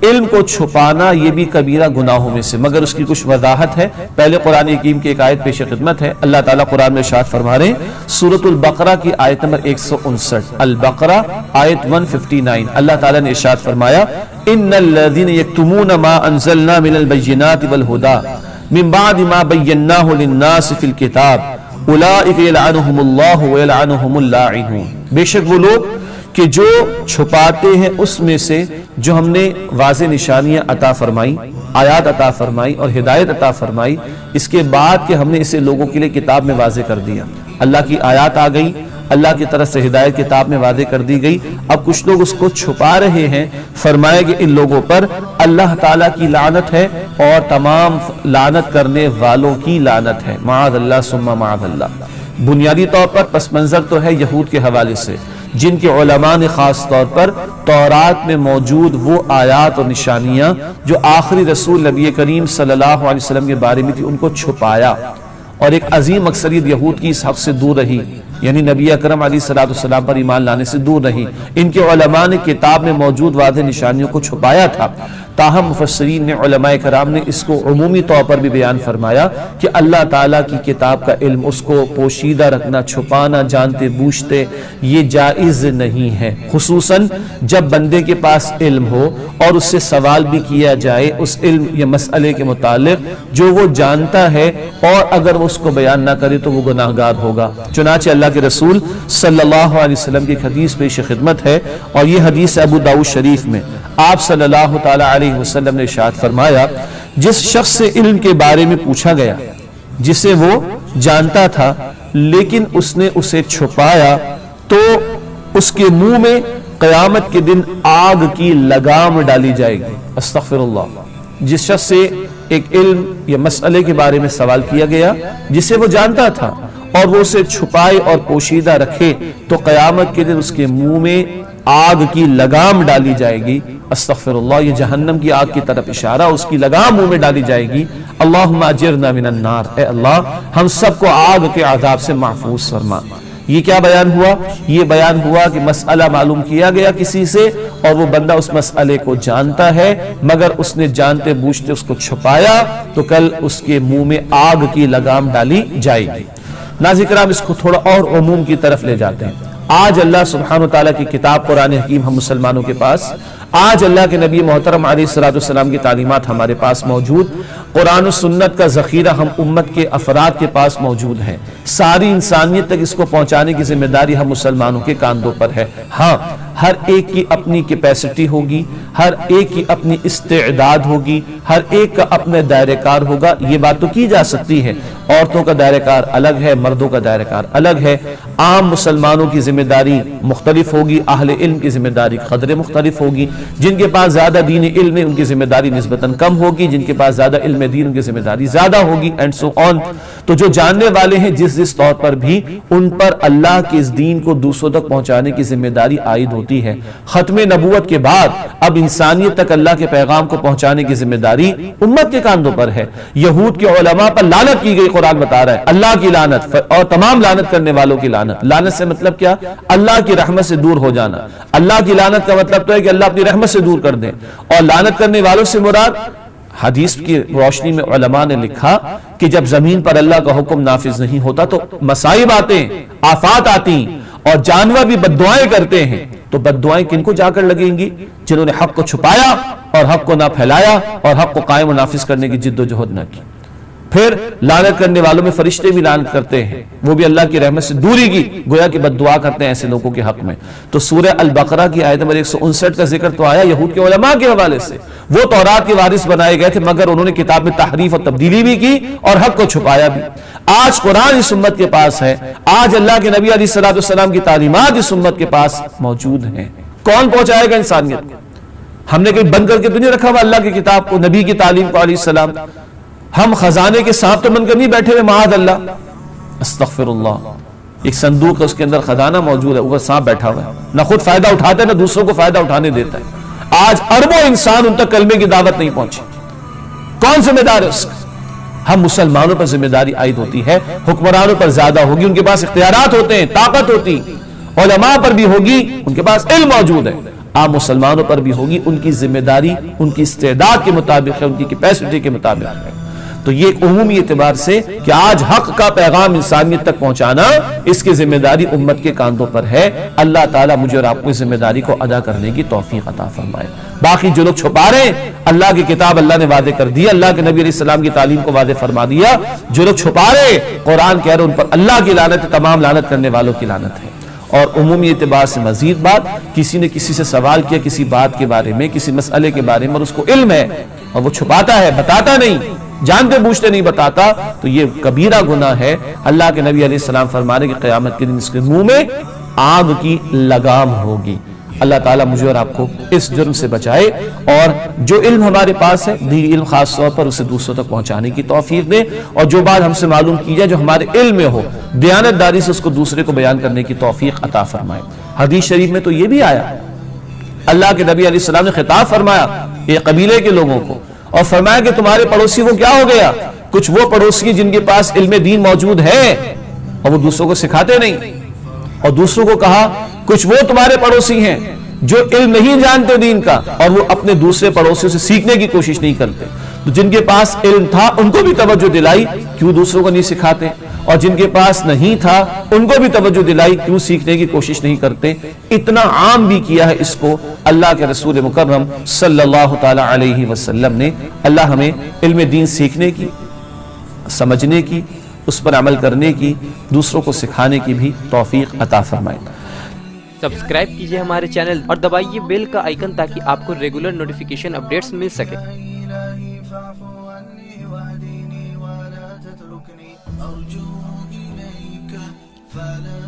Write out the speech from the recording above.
علم کو چھپانا یہ بھی کبیرہ گناہوں میں سے، مگر اس کی کچھ وضاحت ہے۔ پہلے قرآن حکیم کی ایک آیت پیش خدمت ہے۔ اللہ تعالیٰ قرآن میں ارشاد فرما رہے ہیں، سورۃ البقرہ کی آیت نمبر 159، البقرہ آیت 159، اللہ تعالیٰ نے ارشاد فرمایا، ان الذین یکتمون ما انزلنا من البینات والہدی من بعد ما بیناہ للناس فی الکتاب اولئک یلعنہم اللہ ویلعنہم اللاعنون۔ بے شک وہ لوگ کہ جو چھپاتے ہیں اس میں سے جو ہم نے واضح نشانیاں عطا فرمائی، آیات عطا فرمائی اور ہدایت عطا فرمائی، اس کے بعد کہ ہم نے اسے لوگوں کے لیے کتاب میں واضح کر دیا، اللہ کی آیات آ گئی، اللہ کی طرف سے ہدایت کتاب میں واضح کر دی گئی، اب کچھ لوگ اس کو چھپا رہے ہیں، فرمایا کہ ان لوگوں پر اللہ تعالیٰ کی لعنت ہے اور تمام لعنت کرنے والوں کی لعنت ہے، معاذ اللہ ثم معاذ اللہ۔ بنیادی طور پر پس منظر تو ہے یہود کے حوالے سے، جن کے علماء نے خاص طور پر تورات میں موجود وہ آیات اور نشانیاں جو آخری رسول نبی کریم صلی اللہ علیہ وسلم کے بارے میں تھی ان کو چھپایا، اور ایک عظیم اکثریت یہود کی اس حق سے دور رہی، یعنی نبی اکرم علیہ الصلوۃ والسلام پر ایمان لانے سے دور رہی۔ ان کے علماء نے کتاب میں موجود واضح نشانیوں کو چھپایا تھا، تاہم مفسرین نے، علماء کرام نے اس کو عمومی طور پر بھی بیان فرمایا کہ اللہ تعالیٰ کی کتاب کا علم، اس کو پوشیدہ رکھنا، چھپانا جانتے بوجھتے یہ جائز نہیں ہے، خصوصاً جب بندے کے پاس علم ہو اور اس سے سوال بھی کیا جائے اس علم یا مسئلے کے متعلق جو وہ جانتا ہے، اور اگر وہ اس کو بیان نہ کرے تو وہ گناہگار ہوگا۔ چنانچہ اللہ کے رسول صلی اللہ علیہ وسلم کی حدیث پیش خدمت ہے، اور یہ حدیث ابو داؤد شریف میں آپ صلی اللہ تعالی علیہ وسلم نے ارشاد فرمایا، جس شخص سے علم کے بارے میں پوچھا گیا جسے وہ جانتا تھا لیکن اس نے اسے چھپایا، تو اس کے منہ میں قیامت کے دن آگ کی لگام ڈالی جائے گی۔ استغفر اللہ۔ جس شخص سے ایک علم یا مسئلے کے بارے میں سوال کیا گیا جسے وہ جانتا تھا اور وہ اسے چھپائے اور پوشیدہ رکھے، تو قیامت کے دن اس کے منہ میں آگ کی لگام ڈالی جائے گی۔ استغفر اللہ، یہ جہنم کی آگ کی طرف اشارہ، اس کی لگام منہ میں ڈالی جائے گی۔ اللہم اجرنا من النار، اے اللہ ہم سب کو آگ کے عذاب سے محفوظ فرما۔ یہ کیا بیان ہوا؟ یہ بیان ہوا کہ مسئلہ معلوم کیا گیا کسی سے اور وہ بندہ اس مسئلے کو جانتا ہے مگر اس نے جانتے بوجھتے اس کو چھپایا، تو کل اس کے منہ میں آگ کی لگام ڈالی جائے گی۔ ناظرین کرام، اس کو تھوڑا اور عموم کی طرف لے جاتے ہیں۔ آج اللہ سبحانہ وتعالیٰ کی کتاب قرآن حکیم ہم مسلمانوں کے پاس، آج اللہ کے نبی محترم علیہ الصلوۃ والسلام کی تعلیمات ہمارے پاس موجود، قرآن و سنت کا ذخیرہ ہم امت کے افراد کے پاس موجود ہے، ساری انسانیت تک اس کو پہنچانے کی ذمہ داری ہم مسلمانوں کے کاندھوں پر ہے۔ ہاں، ہر ایک کی اپنی کیپیسٹی ہوگی، ہر ایک کی اپنی استعداد ہوگی، ہر ایک کا اپنا دائرہ کار ہوگا، یہ بات تو کی جا سکتی ہے۔ عورتوں کا دائرہ کار الگ ہے، مردوں کا دائرہ کار الگ ہے، عام مسلمانوں کی ذمہ داری مختلف ہوگی، اہل علم کی ذمہ داری قدرے مختلف ہوگی، جن کے پاس زیادہ دین علم ہے ان کی ذمہ داری نسبتاً کم ہوگی، جن کے پاس زیادہ علم دین ان کی ذمہ داری زیادہ ہوگی، اینڈ سو آن۔ تو جو جاننے والے ہیں جس طور پر بھی، ان پر اللہ کے اس دین کو دوسروں تک پہنچانے کی ذمہ داری عائد ہوتی ہے۔ ختم نبوت کے بعد اب انسانیت تک اللہ کے پیغام کو پہنچانے کی ذمہ داری امت کے کاندھوں پر ہے۔ یہود کے علماء پر لعنت کی گئی، قرآن بتا رہا ہے، اللہ کی لعنت اور تمام لعنت کرنے والوں کی لعنت۔ لعنت سے مطلب کیا؟ اللہ کی رحمت سے دور ہو جانا۔ اللہ کی لعنت کا مطلب تو ہے کہ اللہ اپنی رحمت سے دور کر دے، اور لعنت کرنے والوں سے مراد، حدیث کی روشنی میں علماء نے لکھا کہ جب زمین پر اللہ کا حکم نافذ نہیں ہوتا تو مصائب آتے ہیں، آفات آتی ہیں، اور جانور بھی بددعائیں کرتے ہیں، تو بددعائیں کن کو جا کر لگیں گی؟ جنہوں نے حق کو چھپایا اور حق کو نہ پھیلایا اور حق کو قائم و نافذ کرنے کی جد و جہد نہ کی۔ پھر لعنت کرنے والوں میں فرشتے بھی لعنت کرتے ہیں، وہ بھی اللہ کی رحمت سے دوری کی گویا کہ بد دعا کرتے ہیں ایسے لوگوں کے حق میں۔ تو سورہ البقرہ کی آیت نمبر 159 کا ذکر تو آیا یہود کے علماء کے حوالے سے، وہ تورات کے وارث بنائے گئے تھے مگر انہوں نے کتاب میں تحریف اور تبدیلی بھی کی اور حق کو چھپایا بھی۔ آج قرآن اس امت کے پاس ہے، آج اللہ کے نبی علیہ الصلوۃ والسلام کی تعلیمات اس امت کے پاس موجود ہیں۔ کون پہنچائے گا انسانیت کو؟ ہم نے کہیں بند کر کے تو نہیں رکھا ہوا اللہ کی کتاب کو، نبی کی تعلیم کو علیہ السلام۔ ہم خزانے کے سانپ تو بند کر نہیں بیٹھے ہوئے، معاذ اللہ، استغفر اللہ۔ ایک صندوق ہے، اس کے اندر خزانہ موجود ہے، اوپر سانپ بیٹھا ہوا ہے، نہ خود فائدہ اٹھاتا ہے نہ دوسروں کو فائدہ اٹھانے دیتا ہے۔ آج اربوں انسان ان تک کلمے کی دعوت نہیں پہنچی، کون ذمہ دار ہے اس کا؟ ہم مسلمانوں پر ذمہ داری عائد ہوتی ہے، حکمرانوں پر زیادہ ہوگی، ان کے پاس اختیارات ہوتے ہیں، طاقت ہوتی، علماء پر بھی ہوگی، ان کے پاس علم موجود ہے۔ عام مسلمانوں پر بھی ہوگی، ان کی ذمہ داری ان کی استعداد کے مطابق ہے، ان کی کیپیسٹی کے مطابق ہے۔ تو یہ ایک عمومی اعتبار سے کہ آج حق کا پیغام انسانیت تک پہنچانا، اس کی ذمہ داری امت کے کاندھوں پر ہے۔ اللہ تعالیٰ مجھے اور آپ کو اس ذمہ داری کو ادا کرنے کی توفیق عطا فرمائے۔ باقی جو لوگ چھپا رہے ہیں، اللہ کی کتاب اللہ نے واضح کر دیا، اللہ کے نبی علیہ السلام کی تعلیم کو واضح فرما دیا۔ جو لوگ چھپا رہے ہیں، قرآن کہہ رہے ان پر اللہ کی لعنت ہے، تمام لعنت کرنے والوں کی لعنت ہے۔ اور عمومی اعتبار سے مزید بات، کسی نے کسی سے سوال کیا کسی بات کے بارے میں، کسی مسئلے کے بارے میں، اور اس کو علم ہے اور وہ چھپاتا ہے، بتاتا نہیں، جانتے بوجھتے نہیں بتاتا، تو یہ کبیرہ گناہ ہے۔ اللہ کے نبی علیہ السلام فرمانے کہ قیامت کے دن اس کے منہ میں آگ کی لگام ہوگی۔ اللہ تعالیٰ مجھے اور آپ کو اس جرم سے بچائے، اور جو علم ہمارے پاس ہے دینی علم خاص طور پر اسے دوسروں تک پہنچانے کی توفیق دے، اور جو بات ہم سے معلوم کی جائے جو ہمارے علم میں ہو، دیانتداری سے اس کو دوسرے کو بیان کرنے کی توفیق عطا فرمائے۔ حدیث شریف میں تو یہ بھی آیا، اللہ کے نبی علیہ السلام نے خطاب فرمایا یہ قبیلے کے لوگوں کو، اور فرمایا کہ تمہارے پڑوسی کو کیا ہو گیا؟ کچھ وہ پڑوسی جن کے پاس علم دین موجود ہے اور وہ دوسروں کو سکھاتے نہیں، اور دوسروں کو کہا کچھ وہ تمہارے پڑوسی ہیں جو علم نہیں جانتے دین کا، اور وہ اپنے دوسرے پڑوسیوں سے سیکھنے کی کوشش نہیں کرتے۔ تو جن کے پاس علم تھا ان کو بھی توجہ دلائی، کیوں دوسروں کو نہیں سکھاتے؟ اور جن کے پاس نہیں تھا ان کو بھی توجہ دلائی، کیوں سیکھنے کی کوشش نہیں کرتے؟ اتنا عام بھی کیا ہے اس کو اللہ کے رسول مکرم صلی اللہ تعالی علیہ وسلم نے۔ اللہ ہمیں علم دین سیکھنے کی، سمجھنے کی، اس پر عمل کرنے کی، دوسروں کو سکھانے کی بھی توفیق عطا فرمائے۔ سبسکرائب کیجئے ہمارے چینل اور دبائیے بیل کا آئیکن تاکہ آپ کو ریگولر نوٹیفیکیشن اپڈیٹس مل سکے۔